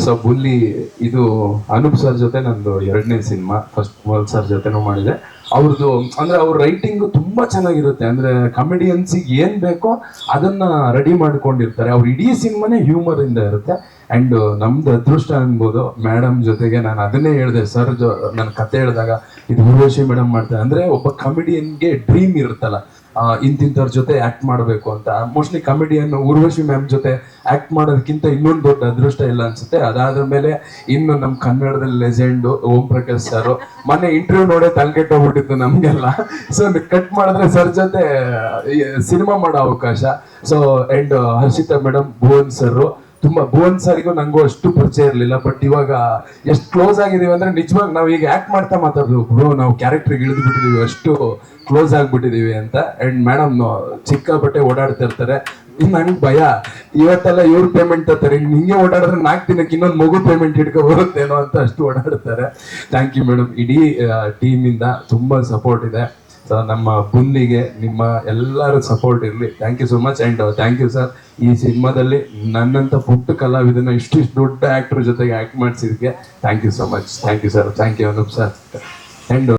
So ಬುಲ್ಲಿ ಇದು Anoop sir ಜೊತೆ ನಂದು 2ನೇ ಸಿನಿಮಾ. ಫಸ್ಟ್ ಕಮಲ್ ಸರ್ ಜೊತೆನೂ ಮಾಡಿದೆ. ಅವ್ರದ್ದು ಅಂದ್ರೆ ಅವ್ರ ರೈಟಿಂಗ್ ತುಂಬಾ ಚೆನ್ನಾಗಿರುತ್ತೆ. ಅಂದ್ರೆ ಕಾಮಿಡಿಯನ್ಸಿಗೆ ಏನ್ ಬೇಕೋ ಅದನ್ನ ರೆಡಿ ಮಾಡ್ಕೊಂಡಿರ್ತಾರೆ. ಅವ್ರ ಇಡೀ ಸಿನಿಮಾನೇ ಹ್ಯೂಮರ್ ಇಂದ ಇರುತ್ತೆ. ಅಂಡ್ ನಮ್ದು ಅದೃಷ್ಟ ಅನ್ಬೋದು, ಮೇಡಮ್ ಜೊತೆಗೆ ನಾನು ಅದನ್ನೇ ಹೇಳಿದೆ ಸರ್. ನನ್ನ ಕತೆ ಹೇಳಿದಾಗ ಇದು ಊರ್ವಶಿ ಮೇಡಮ್ ಮಾಡ್ತಾರೆ. ಅಂದ್ರೆ ಒಬ್ಬ ಕಾಮಿಡಿಯನ್ಗೆ ಡ್ರೀಮ್ ಇರುತ್ತಲ್ಲ, ಇಂತಿಂಥವ್ರ ಜೊತೆ ಆಕ್ಟ್ ಮಾಡಬೇಕು ಅಂತ. ಮೋಸ್ಟ್ಲಿ ಕಾಮಿಡಿಯನ್ ಊರ್ವಶಿ ಮ್ಯಾಮ್ ಜೊತೆ ಆಕ್ಟ್ ಮಾಡೋದಕ್ಕಿಂತ ಇನ್ನೊಂದು ದೊಡ್ಡ ಅದೃಷ್ಟ ಇಲ್ಲ ಅನ್ಸುತ್ತೆ. ಅದಾದ ಮೇಲೆ ಇನ್ನು ನಮ್ಮ ಕನ್ನಡದಲ್ಲಿ ಲೆಜೆಂಡ್ ಓಂ ಪ್ರಕಾಶ್ ಸರ್ ಮೊನ್ನೆ ಇಂಟರ್ವ್ಯೂ ನೋಡೇ ತಲೆಕೆಟ್ಟೋಗ್ಬಿಟ್ಟಿತ್ತು ನಮ್ಗೆಲ್ಲ. ಸೊ ಕಟ್ ಮಾಡಿದ್ರೆ ಸರ್ ಜೊತೆ ಸಿನಿಮಾ ಮಾಡೋ ಅವಕಾಶ. So and Harshita madam, Bhuvan sir, ತುಂಬಾ ಭುವನ್ ಸರ್ಗೂ ನಂಗೂ ಅಷ್ಟು ಪರಿಚಯ ಇರಲಿಲ್ಲ. ಬಟ್ ಇವಾಗ ಎಷ್ಟು ಕ್ಲೋಸ್ ಆಗಿದೀವಿ ಅಂದ್ರೆ ನಿಜವಾಗ ನಾವು ಈಗ ಆಕ್ಟ್ ಮಾಡ್ತಾ ಮಾತಾಡೋದು ಬ್ರೋ, ನಾವು ಕ್ಯಾರೆಕ್ಟರ್ಗೆ ಇಳಿದು ಬಿಟ್ಟಿದೀವಿ, ಅಷ್ಟು ಕ್ಲೋಸ್ ಆಗ್ಬಿಟ್ಟಿದೀವಿ ಅಂತ. ಅಂಡ್ ಮೇಡಮ್ ಚಿಕ್ಕಾಪಟ್ಟೆ ಓಡಾಡ್ತಾ ಇರ್ತಾರೆ. ನನ್ಗೆ ಭಯ, ಇವತ್ತೆಲ್ಲ ಇವ್ರ ಪೇಮೆಂಟ್ ತರ್ತಾರೆ, ಹಿಂಗೆ ಓಡಾಡಿದ್ರೆ 4 ದಿನಕ್ಕೆ ಇನ್ನೊಂದು ಮಗು ಪೇಮೆಂಟ್ ಹಿಡ್ಕೊ ಬರುತ್ತೇನೋ ಅಂತ ಅಷ್ಟು ಓಡಾಡ್ತಾರೆ. Thank you madam. ಇಡೀ ಟೀಮಿಂದ ತುಂಬಾ ಸಪೋರ್ಟ್ ಇದೆ. ಸೊ ನಮ್ಮ ಬುಲ್ಲಿಗೆ ನಿಮ್ಮ ಎಲ್ಲರ ಸಪೋರ್ಟ್ ಇರಲಿ. Thank you so much. And thank you sir, ಈ ಸಿನಿಮಾದಲ್ಲಿ ನನ್ನಂತ ಪುಟ್ಟ ಕಲಾವಿದನ ಇಷ್ಟಿಷ್ಟು ದೊಡ್ಡ ಆಕ್ಟರ್ ಜೊತೆಗೆ ಆಕ್ಟ್ ಮಾಡಿಸಿದಕ್ಕೆ thank you so much. Thank you sir. Thank you Anoop sir. And